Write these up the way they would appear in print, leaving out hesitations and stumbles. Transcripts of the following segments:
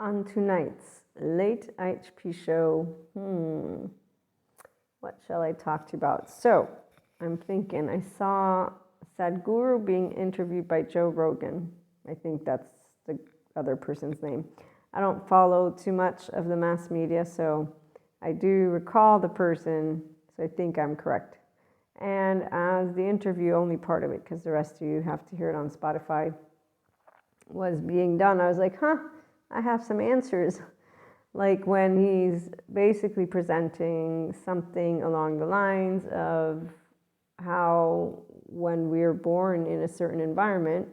On tonight's Late IHP Show, what shall I talk to you about? So, I'm thinking, I saw Sadhguru being interviewed by Joe Rogan. I think that's the other person's name. I don't follow too much of the mass media, so I do recall the person, so I think I'm correct. And as the interview, only part of it, because the rest of you have to hear it on Spotify, was being done, I was like, I have some answers. Like when he's basically presenting something along the lines of how when we're born in a certain environment,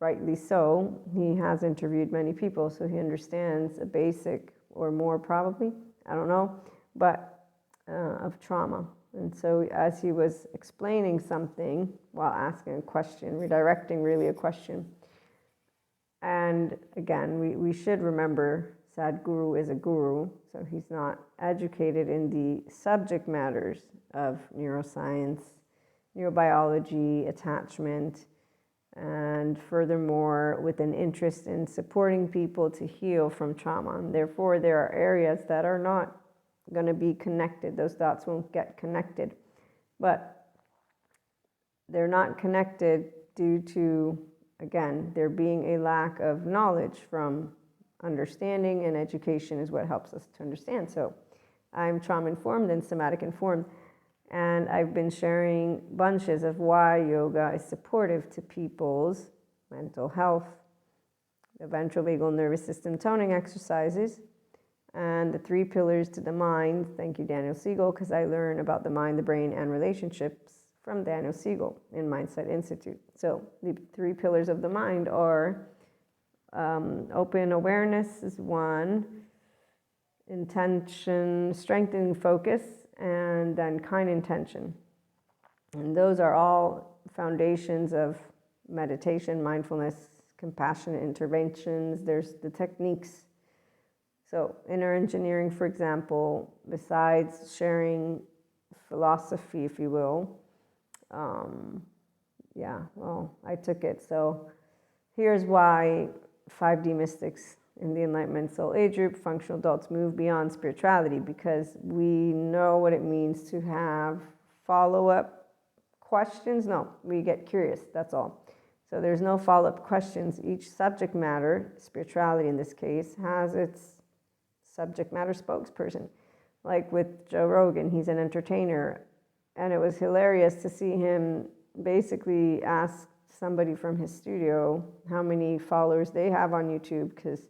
rightly so, he has interviewed many people, so he understands a basic, or more probably, I don't know, but of trauma. And so as he was explaining something while asking a question, redirecting really a question, and again, we should remember Sadhguru is a guru, so he's not educated in the subject matters of neuroscience, neurobiology, attachment, and furthermore, with an interest in supporting people to heal from trauma. And therefore, there are areas that are not going to be connected. Those dots won't get connected. But they're not connected due to, again, there being a lack of knowledge from understanding, and education is what helps us to understand. So I'm trauma-informed and somatic-informed, and I've been sharing bunches of why yoga is supportive to people's mental health, the ventral vagal nervous system toning exercises, and the 3 pillars to the mind. Thank you, Daniel Siegel, because I learn about the mind, the brain, and relationships from Daniel Siegel in Mindset Institute. So the 3 pillars of the mind are open awareness is one, intention, strengthening focus, and then kind intention. And those are all foundations of meditation, mindfulness, compassionate interventions. There's the techniques. So inner engineering, for example, besides sharing philosophy, if you will, I took it. So here's why 5D mystics in the Enlightenment Soul Age group, functional adults, move beyond spirituality, because we know what it means to have follow-up questions. No, we get curious, that's all. So there's no follow-up questions. Each subject matter, spirituality in this case, has its subject matter spokesperson. Like with Joe Rogan, he's an entertainer, and it was hilarious to see him basically ask somebody from his studio how many followers they have on YouTube, because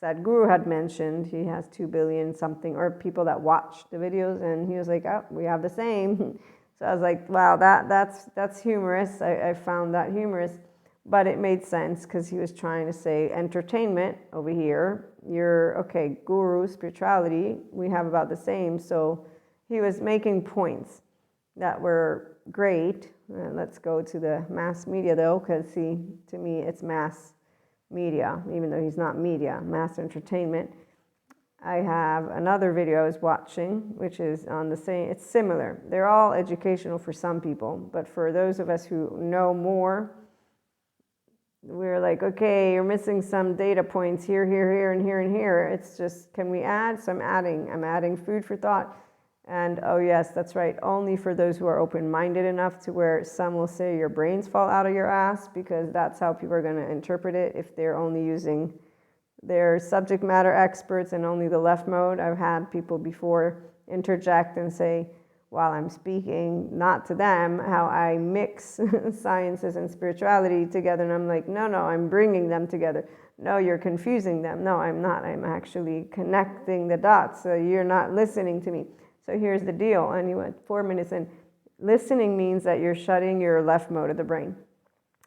Sadhguru had mentioned he has 2 billion something, or people that watch the videos, and he was like, oh, we have the same. So I was like, wow, that's humorous. I found that humorous, but it made sense, because he was trying to say entertainment over here, you're, okay, guru, spirituality, we have about the same. So he was making points that were great. Let's go to the mass media though, because see, to me it's mass media, even though he's not media, mass entertainment. I have another video I was watching, which is on the same, it's similar. They're all educational for some people, but for those of us who know more, we're like, okay, you're missing some data points here, and here. It's just, can we add? So I'm adding food for thought. And oh yes, that's right, only for those who are open-minded enough to where some will say your brains fall out of your ass, because that's how people are going to interpret it if they're only using their subject matter experts and only the left mode. I've had people before interject and say, while I'm speaking, not to them, how I mix sciences and spirituality together. And I'm like, no, I'm bringing them together. No, you're confusing them. No, I'm not. I'm actually connecting the dots. So you're not listening to me. So here's the deal. And you went 4 minutes in. Listening means that you're shutting your left mode of the brain.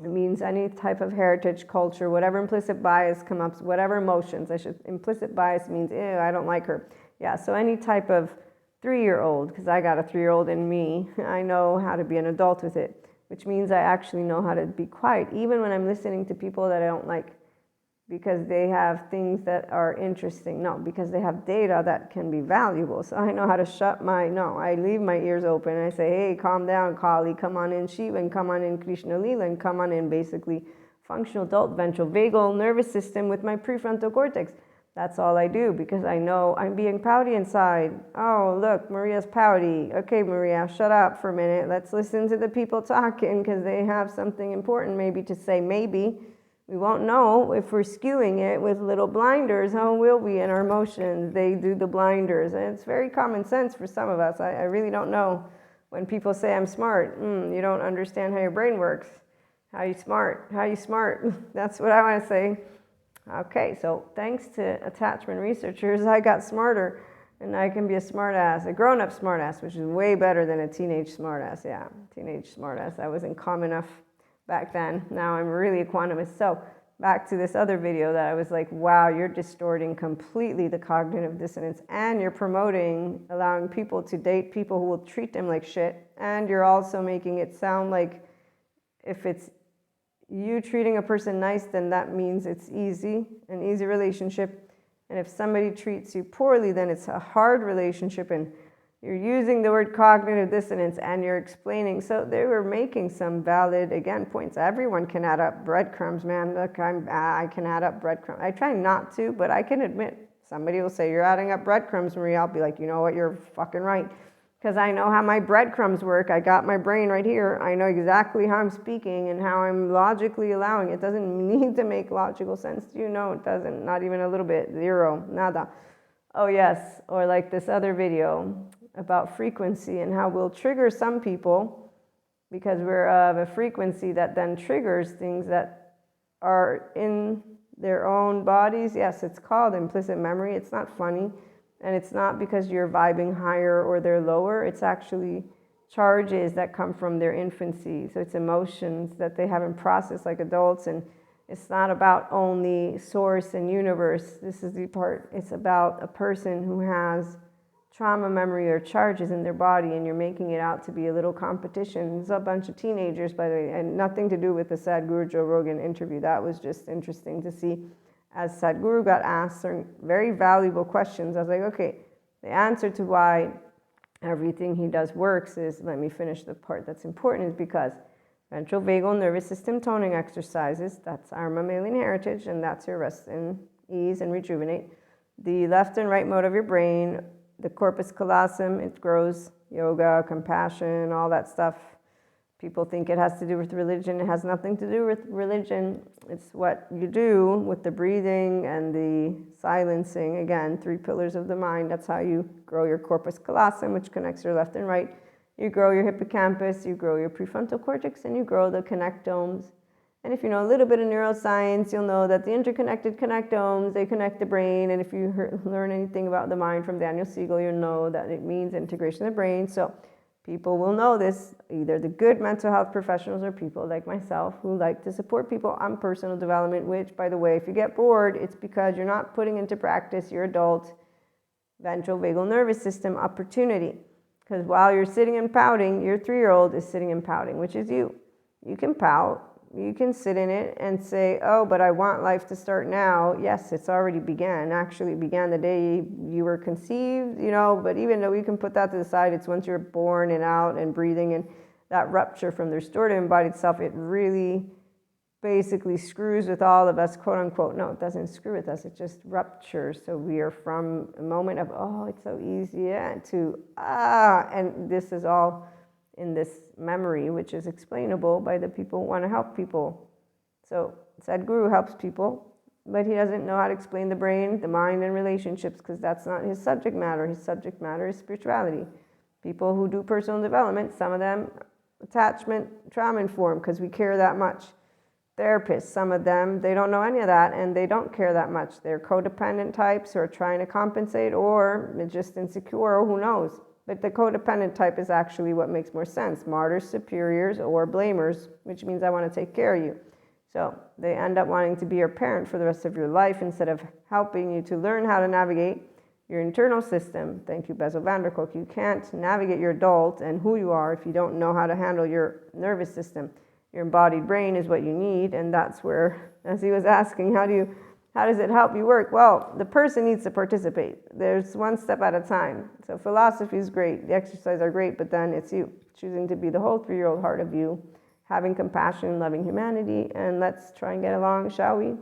It means any type of heritage, culture, whatever implicit bias come up, whatever emotions. Implicit bias means, ew, I don't like her. Yeah, so any type of 3-year-old, because I got a 3-year-old in me, I know how to be an adult with it, which means I actually know how to be quiet, even when I'm listening to people that I don't like, because they have things that are interesting. No, because they have data that can be valuable. So I know how to shut I leave my ears open and I say, hey, calm down, Kali, come on in Shiva, and come on in Krishna Lila, and come on in basically functional adult ventral vagal nervous system with my prefrontal cortex. That's all I do because I know I'm being pouty inside. Oh, look, Maria's pouty. Okay, Maria, shut up for a minute. Let's listen to the people talking because they have something important maybe to say. Maybe. We won't know if we're skewing it with little blinders. How will we in our emotions? They do the blinders. And it's very common sense for some of us. I really don't know. When people say I'm smart, you don't understand how your brain works. How you smart? How you smart? That's what I want to say. Okay, so thanks to attachment researchers, I got smarter, and I can be a smartass, a grown-up smartass, which is way better than a teenage smartass. Yeah, teenage smartass. I wasn't calm enough back then. Now I'm really equanimous. So back to this other video that I was like, wow, you're distorting completely the cognitive dissonance, and you're promoting allowing people to date people who will treat them like shit, and you're also making it sound like if it's you treating a person nice, then that means it's easy, an easy relationship. And if somebody treats you poorly, then it's a hard relationship. And you're using the word cognitive dissonance and you're explaining. So they were making some valid, again, points. Everyone can add up breadcrumbs, man. Look, I can add up breadcrumbs. I try not to, but I can admit, somebody will say, you're adding up breadcrumbs, Maria. I'll be like, you know what, you're fucking right. Because I know how my breadcrumbs work. I got my brain right here. I know exactly how I'm speaking and how I'm logically allowing. It doesn't need to make logical sense to you. No, it doesn't. Not even a little bit. Zero. Nada. Oh, yes. Or like this other video about frequency and how we'll trigger some people because we're of a frequency that then triggers things that are in their own bodies. Yes, it's called implicit memory. It's not funny. And it's not because you're vibing higher or they're lower. It's actually charges that come from their infancy. So it's emotions that they haven't processed like adults. And it's not about only source and universe. This is the part. It's about a person who has trauma memory or charges in their body, and you're making it out to be a little competition. There's a bunch of teenagers, by the way, and nothing to do with the Sadhguru Joe Rogan interview. That was just interesting to see. As Sadhguru got asked certain very valuable questions, I was like, okay, the answer to why everything he does works is, let me finish the part that's important, is because ventral vagal nervous system toning exercises, that's our mammalian heritage, and that's your rest and ease and rejuvenate. The left and right mode of your brain, the corpus callosum, it grows, yoga, compassion, all that stuff. People think it has to do with religion. It has nothing to do with religion. It's what you do with the breathing and the silencing. Again, 3 pillars of the mind. That's how you grow your corpus callosum, which connects your left and right. You grow your hippocampus, you grow your prefrontal cortex, and you grow the connectomes. And if you know a little bit of neuroscience, you'll know that the interconnected connectomes, they connect the brain. And if you learn anything about the mind from Daniel Siegel, you'll know that it means integration of the brain. So people will know this, either the good mental health professionals or people like myself who like to support people on personal development, which, by the way, if you get bored, it's because you're not putting into practice your adult ventral vagal nervous system opportunity. Because while you're sitting and pouting, your 3-year-old is sitting and pouting, which is you. You can pout. You can sit in it and say, oh, but I want life to start now. Yes, it's already began. Actually, it began the day you were conceived, you know, but even though we can put that to the side, it's once you're born and out and breathing, and that rupture from the restored embodied self, it really basically screws with all of us, quote unquote. No, it doesn't screw with us. It just ruptures. So we are from a moment of, oh, it's so easy, yeah, to, and this is all in this memory, which is explainable by the people who want to help people. So Sadhguru helps people, but he doesn't know how to explain the brain, the mind, and relationships, because that's not his subject matter. His subject matter is spirituality. People who do personal development, some of them attachment, trauma informed, because we care that much. Therapists, some of them, they don't know any of that, and they don't care that much. They're codependent types who are trying to compensate, or just insecure, or who knows. But the codependent type is actually what makes more sense. Martyrs, superiors, or blamers, which means I want to take care of you. So they end up wanting to be your parent for the rest of your life instead of helping you to learn how to navigate your internal system. Thank you, Bessel van der Kolk. You can't navigate your adult and who you are if you don't know how to handle your nervous system. Your embodied brain is what you need, and that's where, as he was asking, how does it help you work? Well, the person needs to participate. There's one step at a time. So philosophy is great. The exercises are great, but then it's you choosing to be the whole 3-year-old heart of you, having compassion, loving humanity, and let's try and get along, shall we?